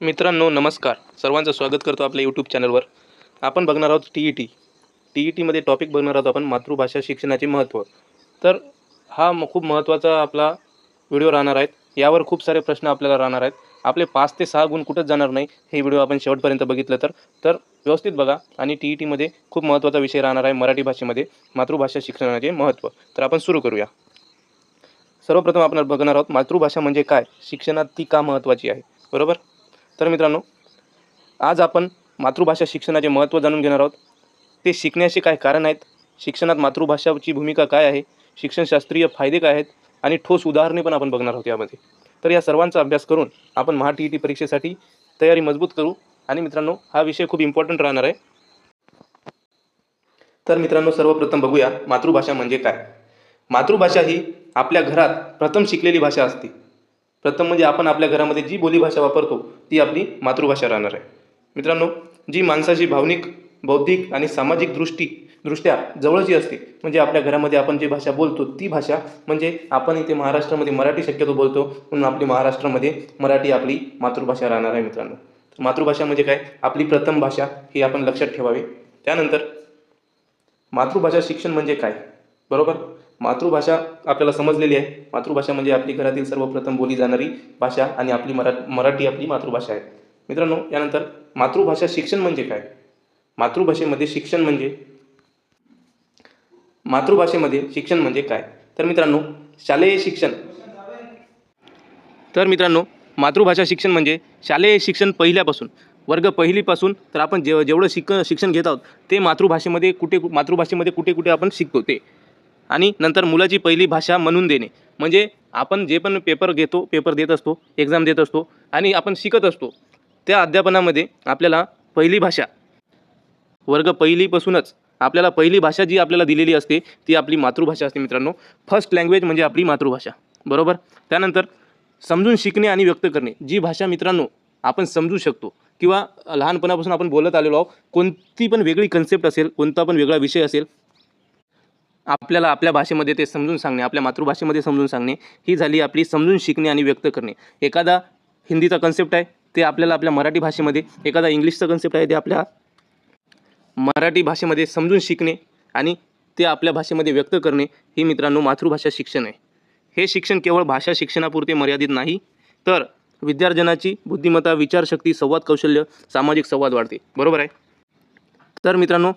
मित्रांनो नमस्कार. सर्वांचं स्वागत करतो आपल्या यूट्यूब चॅनलवर. आपण बघणार आहोत टी ई टीमध्ये टॉपिक बघणार आहोत आपण मातृभाषा शिक्षणाचे महत्त्व. तर हा खूप महत्त्वाचा आपला व्हिडिओ राहणार आहे. यावर खूप सारे प्रश्न आपल्याला राहणार आहेत. आपले 5 ते 6 गुण कुठंच जाणार नाही हे व्हिडिओ आपण शेवटपर्यंत बघितलं तर व्यवस्थित बघा. आणि टीमध्ये खूप महत्त्वाचा विषय राहणार आहे मराठी भाषेमध्ये मातृभाषा शिक्षणाचे महत्त्व. तर आपण सुरू करूया. सर्वप्रथम आपण बघणार आहोत मातृभाषा म्हणजे काय, शिक्षणात ती का महत्त्वाची आहे. बरोबर. तर मित्रांनो, आज आपण मातृभाषा शिक्षणाचे महत्त्व जाणून घेणार आहोत. ते शिकण्याचे काय कारण आहेत, शिक्षणात मातृभाषाची भूमिका काय आहे, शिक्षणशास्त्रीय फायदे काय आहेत आणि ठोस उदाहरणे पण आपण बघणार आहोत यामध्ये. तर या सर्वांचा अभ्यास करून आपण महा-टी-ई-टी परीक्षेसाठी तयारी मजबूत करू. आणि मित्रांनो, हा विषय खूप इम्पॉर्टंट राहणार आहे. तर मित्रांनो, सर्वप्रथम बघूया मातृभाषा म्हणजे काय. मातृभाषा ही आपल्या घरात प्रथम शिकलेली भाषा असते. प्रथम म्हणजे आपण आपल्या घरामध्ये जी बोलीभाषा वापरतो ती आपली मातृभाषा राहणार आहे. मित्रांनो, जी माणसाची भावनिक, बौद्धिक आणि सामाजिक दृष्ट्या जवळची असते, म्हणजे आपल्या घरामध्ये आपण जी भाषा बोलतो ती भाषा, म्हणजे आपण इथे महाराष्ट्रामध्ये मराठी शक्यतो बोलतो, म्हणून आपली महाराष्ट्रामध्ये मराठी आपली मातृभाषा राहणार आहे. मित्रांनो, मातृभाषा म्हणजे काय, आपली प्रथम भाषा ही आपण लक्षात ठेवावी. त्यानंतर मातृभाषा शिक्षण म्हणजे काय. बरोबर. मातृभाषा आपल्याला समजलेली आहे. मातृभाषा म्हणजे आपली घरातील सर्वप्रथम बोली जाणारी भाषा आणि आपली मराठी आपली मातृभाषा आहे. मित्रांनो, यानंतर मातृभाषा शिक्षण म्हणजे काय. मातृभाषेमध्ये शिक्षण म्हणजे काय. तर मित्रांनो, शालेय शिक्षण. तर मित्रांनो, मातृभाषा शिक्षण म्हणजे शालेय शिक्षण पहिल्यापासून, वर्ग पहिलीपासून तर आपण जेवढं शिक्षण घेत आहोत ते मातृभाषेमध्ये कुठे कुठे आपण शिकतो ते. आणि नंतर मुलाची पहिली भाषा म्हणून देणे, म्हणजे आपण जे पण पेपर देत असतो, एक्झाम देत असतो आणि आपण शिकत असतो, त्या अध्यापनामध्ये आपल्याला पहिली भाषा, वर्ग पहिलीपासूनच आपल्याला पहिली भाषा जी आपल्याला दिलेली असते ती आपली मातृभाषा असते. मित्रांनो, फर्स्ट लँग्वेज म्हणजे आपली मातृभाषा. बरोबर. त्यानंतर समजून शिकणे आणि व्यक्त करणे, जी भाषा मित्रांनो आपण समजू शकतो किंवा लहानपणापासून आपण बोलत आलेलो आहोत, कोणती पण वेगळी कन्सेप्ट असेल, कोणता पण वेगळा विषय असेल, आपल्याला आपल्या भाषेमध्ये ते समजून सांगणे, आपल्या मातृभाषेमध्ये समजून सांगणे, ही झाली आपली समजून शिकणे आणि व्यक्त करणे. एखादा हिंदीचा कन्सेप्ट आहे ते आपल्याला आपल्या मराठी भाषेमध्ये, एखादा इंग्लिशचा कन्सेप्ट आहे ते आपल्या मराठी भाषेमध्ये समजून शिकणे आणि ते आपल्या भाषेमध्ये व्यक्त करणे, ही मित्रांनो मातृभाषा शिक्षण आहे. हे शिक्षण केवळ भाषा शिक्षणापुरते मर्यादित नाही, तर विद्यार्थ्यांची बुद्धिमत्ता, विचारशक्ती, संवाद कौशल्य, सामाजिक संवाद वाढते. बरोबर आहे. तर मित्रांनो,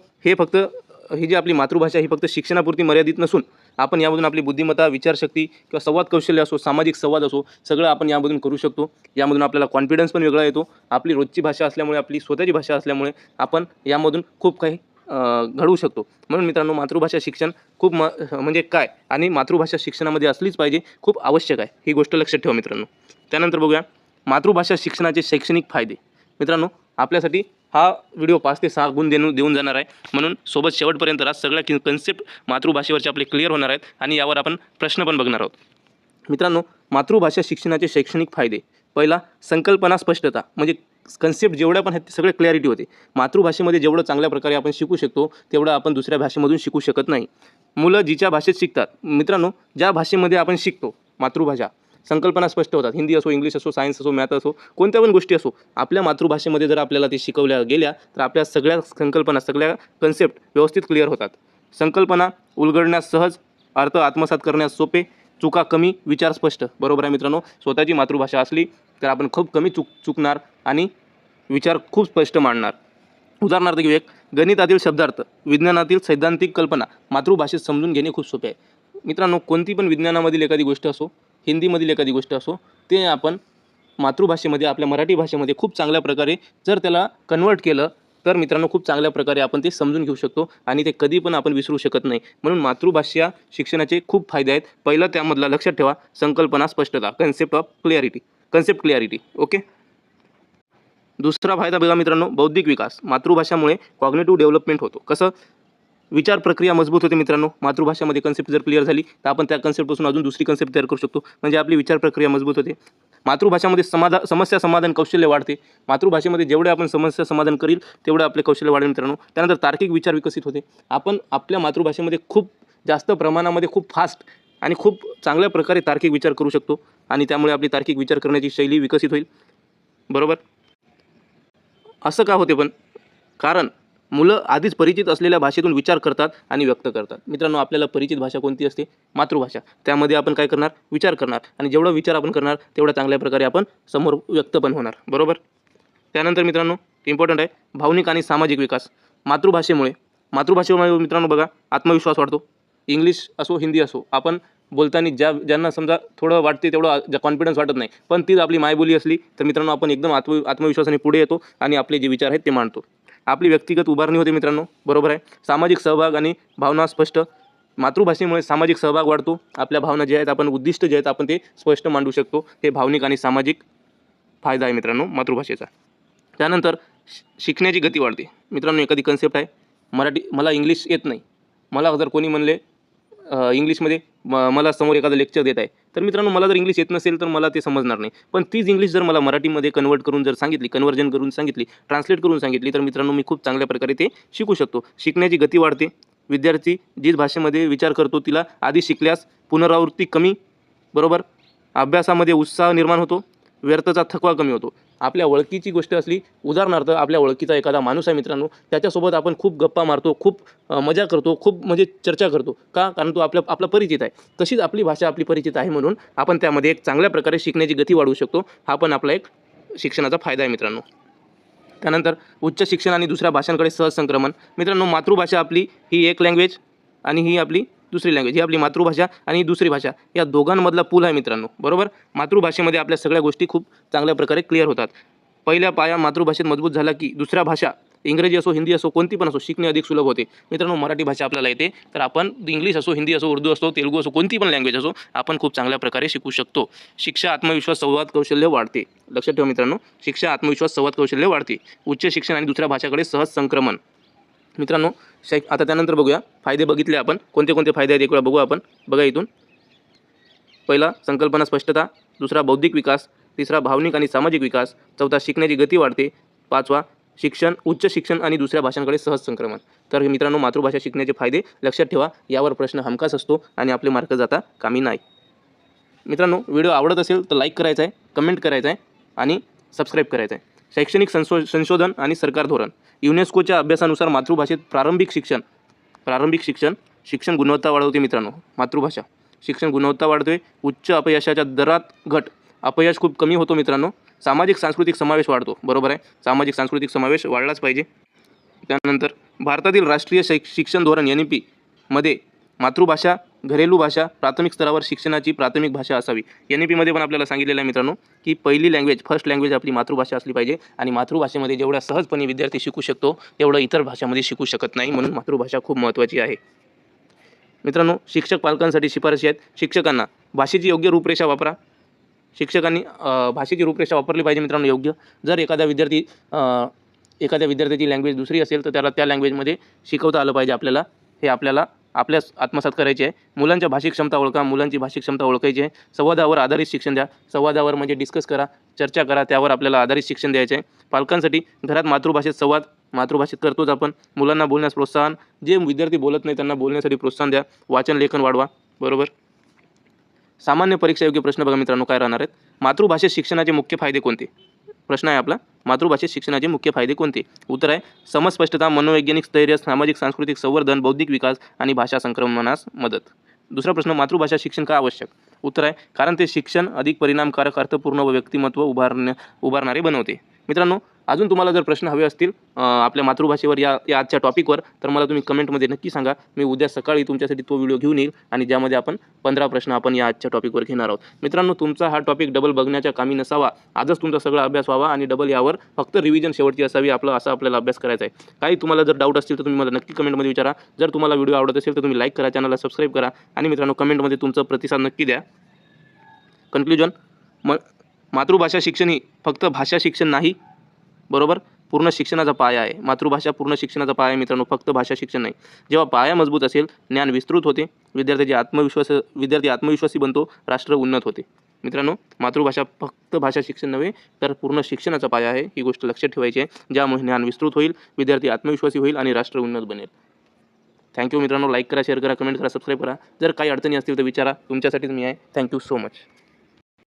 ही जी आपली मातृभाषा ही फक्त शिक्षणापुरती मर्यादित नसून आपण यामधून आपली बुद्धिमत्ता, विचारशक्ती किंवा संवाद कौशल्य असो, सामाजिक संवाद असो, सगळं आपण यामधून करू शकतो. यामधून आपल्याला कॉन्फिडन्स पण वेगळा येतो. आपली रोजची भाषा असल्यामुळे, आपली स्वतःची भाषा असल्यामुळे आपण यामधून खूप काही घडवू शकतो. म्हणून मित्रांनो, मातृभाषा शिक्षण खूप म्हणजे काय आणि मातृभाषा शिक्षणामध्ये असलीच पाहिजे, खूप आवश्यक आहे, ही गोष्ट लक्षात ठेवा मित्रांनो. त्यानंतर बघूया मातृभाषा शिक्षणाचे शैक्षणिक फायदे. मित्रांनो, आपल्यासाठी हा व्हिडिओ 5 ते 6 गुण देऊन जाणार आहे, म्हणून सोबत शेवटपर्यंत राहा. सगळ्या कन्सेप्ट मातृभाषेवरचे आपले क्लिअर होणार आहेत आणि यावर आपण प्रश्न पण बघणार आहोत. मित्रांनो, मातृभाषा शिक्षणाचे शैक्षणिक फायदे. पहिला, संकल्पना स्पष्टता, म्हणजे कन्सेप्ट जेवढ्या पण आहेत ते सगळे क्लॅरिटी होते. मातृभाषेमध्ये जेवढं चांगल्या प्रकारे आपण शिकू शकतो तेवढं आपण दुसऱ्या भाषेमधून शिकू शकत नाही. मुलं जिच्या भाषेत शिकतात, मित्रांनो, ज्या भाषेमध्ये आपण शिकतो मातृभाषा, संकल्पना स्पष्ट होतात. हिंदी असो, इंग्लिश असो, सायन्स असो, मॅथ असो, कोणत्या पण गोष्टी असो, आपल्या मातृभाषेमध्ये जर आपल्याला ते शिकवल्या गेल्या तर आपल्या सगळ्या संकल्पना, सगळ्या कन्सेप्ट व्यवस्थित क्लिअर होतात. संकल्पना उलगडण्यास सहज, अर्थ आत्मसात करण्यास सोपे, चुका कमी, विचार स्पष्ट. बरोबर आहे मित्रांनो. स्वतःची मातृभाषा असली तर आपण खूप कमी चुकणार आणि विचार खूप स्पष्ट मांडणार. उदाहरणार्थ घेऊ एक, गणितातील शब्दार्थ, विज्ञानातील सैद्धांतिक कल्पना मातृभाषेत समजून घेणे खूप सोपे आहे. मित्रांनो, कोणती पण विज्ञानामधील एखादी गोष्ट असो, हिंदीमधील एखादी गोष्ट असो, ते आपण मातृभाषेमध्ये, आपल्या मराठी भाषेमध्ये खूप चांगल्या प्रकारे जर त्याला कन्वर्ट केलं तर मित्रांनो खूप चांगल्या प्रकारे आपण ते समजून घेऊ शकतो आणि ते कधी पण आपण विसरू शकत नाही. म्हणून मातृभाषा शिक्षणाचे खूप फायदे आहेत. पहिला त्यामधला लक्षात ठेवा, संकल्पना स्पष्टता, कन्सेप्ट क्लिअरिटी. ओके. दुसरा फायदा बघा मित्रांनो, बौद्धिक विकास. मातृभाषामुळे कॉग्निटिव्ह डेव्हलपमेंट होतो. कसं? विचार प्रक्रिया मजबूत होते मित्रांनो. मातृभाषेमध्ये कन्सेप्ट जर क्लिअर झाली तर आपण त्या कन्सेप्टपासून अजून दुसरी कन्सेप्ट तयार करू शकतो, म्हणजे आपली विचार प्रक्रिया मजबूत होते. मातृभाषामध्ये समस्या समाधान कौशल्य वाढते. मातृभाषेमध्ये जेवढे आपण समस्या समाधान करील तेवढं आपले कौशल्य वाढेल मित्रांनो. त्यानंतर तार्किक विचार विकसित होते. आपण आपल्या मातृभाषेमध्ये खूप जास्त प्रमाणामध्ये, खूप फास्ट आणि खूप चांगल्या प्रकारे तार्किक विचार करू शकतो आणि त्यामुळे आपली तार्किक विचार करण्याची शैली विकसित होईल. बरोबर. असं का होते पण? कारण मुलं आधीच परिचित असलेल्या भाषेतून विचार करतात आणि व्यक्त करतात. मित्रांनो, आपल्याला परिचित भाषा कोणती असते? मातृभाषा. त्यामध्ये आपण काय करणार? विचार करणार आणि जेवढा विचार आपण करणार तेवढा चांगल्या प्रकारे आपण समोर व्यक्त पण होणार. बरोबर? त्यानंतर मित्रांनो, इम्पॉर्टंट आहे भावनिक आणि सामाजिक विकास. मातृभाषेमुळे मित्रांनो बघा, आत्मविश्वास वाढतो. इंग्लिश असो, हिंदी असो, आपण बोलताना ज्यांना समजा थोडं वाटते तेवढं कॉन्फिडन्स वाटत नाही, पण तीच आपली मायबोली असली तर मित्रांनो आपण एकदम आत्मविश्वासाने पुढे येतो आणि आपले जे विचार आहेत ते मांडतो. आपली व्यक्तिगत उभारणी होते मित्रांनो. बरोबर आहे. सामाजिक सहभाग आणि भावना स्पष्ट. मातृभाषेमुळे सामाजिक सहभाग वाढतो. आपल्या भावना जे आहेत, आपण उद्दिष्ट जे आहेत, आपण ते स्पष्ट मांडू शकतो. हे भावनिक आणि सामाजिक फायदा आहे मित्रांनो मातृभाषेचा. त्यानंतर शिकण्याची गती वाढते. मित्रांनो, एखादी कन्सेप्ट आहे, मला इंग्लिश येत नाही, मला जर कोणी म्हणले इंग्लिशमध्ये मला समोर एखादं लेक्चर देत आहे, तर मित्रांनो मला जर इंग्लिश येत नसेल तर मला ते समजणार नाही. पण तीच इंग्लिश जर मला मराठीमध्ये कन्वर्जन करून सांगितली, ट्रान्सलेट करून सांगितली, तर मित्रांनो मी खूप चांगल्या प्रकारे ते शिकू शकतो. शिकण्याची गती वाढते. विद्यार्थी जी भाषेमध्ये विचार करतो तिला आधी शिकल्यास पुनरावृत्ती कमी. बरोबर. अभ्यासामध्ये उत्साह निर्माण होतो. व्यर्थचा थकवा कमी होतो. आपल्या ओळखीची गोष्ट असली, उदाहरणार्थ आपल्या ओळखीचा एखादा माणूस आहे मित्रांनो, त्याच्यासोबत आपण खूप गप्पा मारतो, खूप मजा करतो, खूप म्हणजे चर्चा करतो. का? कारण तो आपला परिचित आहे. तशीच आपली भाषा आपली परिचित आहे म्हणून आपण त्यामध्ये एक चांगल्या प्रकारे शिकण्याची गती वाढवू शकतो. हा पण आपला एक शिक्षणाचा फायदा आहे मित्रांनो. त्यानंतर उच्च शिक्षण आणि दुसऱ्या भाषांकडे सहज संक्रमण. मित्रांनो, मातृभाषा आपली ही एक लँग्वेज आणि ही आपली दुसरी लँग्वेज, ही आपली मातृभाषा आणि दुसरी भाषा, या दोघांमधला पूल आहे मित्रांनो. बरोबर. मातृभाषेमध्ये आपल्या सगळ्या गोष्टी खूप चांगल्या प्रकारे क्लिअर होतात. पहिल्या पाया मातृभाषेत मजबूत झाला की दुसऱ्या भाषा, इंग्रजी असो, हिंदी असो, कोणती पण असो, शिकणे अधिक सुलभ होते. मित्रांनो, मराठी भाषा आपल्याला येते तर आपण इंग्लिश असो, हिंदी असो, उर्दू असो, तेलुगू असो, कोणती पण लँग्वेज असो, आपण खूप चांगल्या प्रकारे शिकू शकतो. शिक्षा, आत्मविश्वास, संवाद कौशल्य वाढते. लक्षात ठेवा मित्रांनो, शिक्षा, आत्मविश्वास, संवाद कौशल्य वाढते. उच्च शिक्षण आणि दुसऱ्या भाषाकडे सहज संक्रमण. मित्रांनो, आता त्यानंतर बघूया फायदे. बघितले आपण कोणते कोणते फायदे आहेत, एक वेळा बघू आपण. बघा इथून. पहिला संकल्पना स्पष्टता, दुसरा बौद्धिक विकास, तिसरा भावनिक आणि सामाजिक विकास, चौथा शिकण्याची गती वाढते, पाचवा शिक्षण, उच्च शिक्षण आणि दुसऱ्या भाषांकडे सहज संक्रमण. तर मित्रांनो, मातृभाषा शिकण्याचे फायदे लक्षात ठेवा. यावर प्रश्न हमखास असतो आणि आपले मार्क जाता कामी नाही. मित्रांनो, व्हिडिओ आवडत असेल तर लाईक करायचा आहे, कमेंट करायचा आहे आणि सबस्क्राईब करायचं आहे. शैक्षणिक संशोधन आणि सरकार धोरण. युनेस्कोच्या अभ्यासानुसार मातृभाषेत प्रारंभिक शिक्षण गुणवत्ता वाढवते मित्रांनो. मातृभाषा शिक्षण गुणवत्ता वाढते. उच्च अपयशाच्या दरात घट, अपयश खूप कमी होतो मित्रांनो. सामाजिक सांस्कृतिक समावेश वाढतो. बरोबर आहे. सामाजिक सांस्कृतिक समावेश वाढलाच पाहिजे. त्यानंतर भारतातील राष्ट्रीय शिक्षण धोरण NEP मध्ये मातृभाषा, घरेलू भाषा, प्राथमिक स्तरावर शिक्षणाची प्राथमिक भाषा असावी. NEP मध्ये पण आपल्याला सांगितलेलं आहे मित्रांनो की पहिली लँग्वेज, फर्स्ट लँग्वेज आपली मातृभाषा असली पाहिजे आणि मातृभाषेमध्ये जेवढ्या सहजपणे विद्यार्थी शिकू शकतो तेवढं इतर भाषांमध्ये शिकू शकत नाही. म्हणून मातृभाषा खूप महत्त्वाची आहे. मित्रांनो, शिक्षक पालकांसाठी शिफारशी आहेत. शिक्षकांना भाषेची योग्य रूपरेषा वापरा. शिक्षकांनी भाषेची रूपरेषा वापरली पाहिजे मित्रांनो योग्य. जर एखाद्या विद्यार्थ्याची लँग्वेज दुसरी असेल तर त्याला त्या लँग्वेजमध्ये शिकवता आलं पाहिजे आपल्याला. हे आपल्याला आपल्यास आत्मसात करायचे आहे. मुलांच्या भाषिक क्षमता ओळखा. मुलांची भाषिक क्षमता ओळखायची आहे. संवादावर आधारित शिक्षण द्या. संवादावर म्हणजे डिस्कस करा, चर्चा करा, त्यावर आपल्याला आधारित शिक्षण द्यायचे आहे. पालकांसाठी घरात मातृभाषेत संवाद, मातृभाषेत करतोच आपण. मुलांना बोलण्यास प्रोत्साहन. जे विद्यार्थी बोलत नाही त्यांना बोलण्यासाठी प्रोत्साहन द्या. वाचन लेखन वाढवा. बरोबर. सामान्य परीक्षा योग्य प्रश्न बघा मित्रांनो काय राहणार आहेत. मातृभाषेत शिक्षणाचे मुख्य फायदे कोणते? प्रश्न आहे आपला. मातृभाषेत शिक्षणाचे मुख्य फायदे कोणते? उत्तर आहे समज स्पष्टता, मनोवैज्ञानिक स्थैर्य, सामाजिक सांस्कृतिक संवर्धन, बौद्धिक विकास आणि भाषा संक्रमणास मदत. दुसरा प्रश्न, मातृभाषा शिक्षण का आवश्यक? उत्तर आहे कारण ते शिक्षण अधिक परिणामकारक, अर्थपूर्ण व व्यक्तिमत्व उभारणारे बनवते. मित्रांनो, अजून तुम्हाला जर प्रश्न हवे असतील आपल्या मातृभाषेवर या आजच्या टॉपिकवर तर मला तुम्ही कमेंटमध्ये नक्की सांगा. मी उद्या सकाळी तुमच्यासाठी तो व्हिडिओ घेऊन येईल आणि ज्यामध्ये आपण 15 प्रश्न आपण या आजच्या टॉपिकवर घेणार आहोत. मित्रांनो, तुमचा हा टॉपिक डबल बघण्याच्या कामी नसावा. आजच तुमचा सगळा अभ्यास व्हावा आणि डबल यावर फक्त रिव्हिजन शेवटची असावी. असा आपल्याला अभ्यास करायचा आहे. काही तुम्हाला जर डाऊट असतील तर तुम्ही मला नक्की कमेंटमध्ये विचारा. जर तुम्हाला व्हिडिओ आवडत असेल तर तुम्ही लाईक करा, चॅनलला सबस्क्राईब करा आणि मित्रांनो कमेंटमध्ये तुमचा प्रतिसाद नक्की द्या. कन्क्लुजन, मातृभाषा शिक्षण ही फक्त भाषा शिक्षण नाही. बरोबर. पूर्ण शिक्षणाचा पाया आहे. मातृभाषा पूर्ण शिक्षणाचा पाया आहे मित्रांनो, फक्त भाषा शिक्षण नाही. जेव्हा पाया मजबूत असेल, ज्ञान विस्तृत होते, विद्यार्थी आत्मविश्वासी बनतो, राष्ट्र उन्नत होते. मित्रांनो, मातृभाषा फक्त भाषा शिक्षण नव्हे तर पूर्ण शिक्षणाचा पाया आहे. ही गोष्ट लक्षात ठेवायची आहे. ज्यामुळे ज्ञान विस्तृत होईल, विद्यार्थी आत्मविश्वासी होईल आणि राष्ट्र उन्नत बनेल. थँक्यू मित्रांनो. लाईक करा, शेअर करा, कमेंट करा, सबस्क्राईब करा. जर काही अडचणी असतील तर विचारा. तुमच्यासाठीच मी आहे. Thank you so much.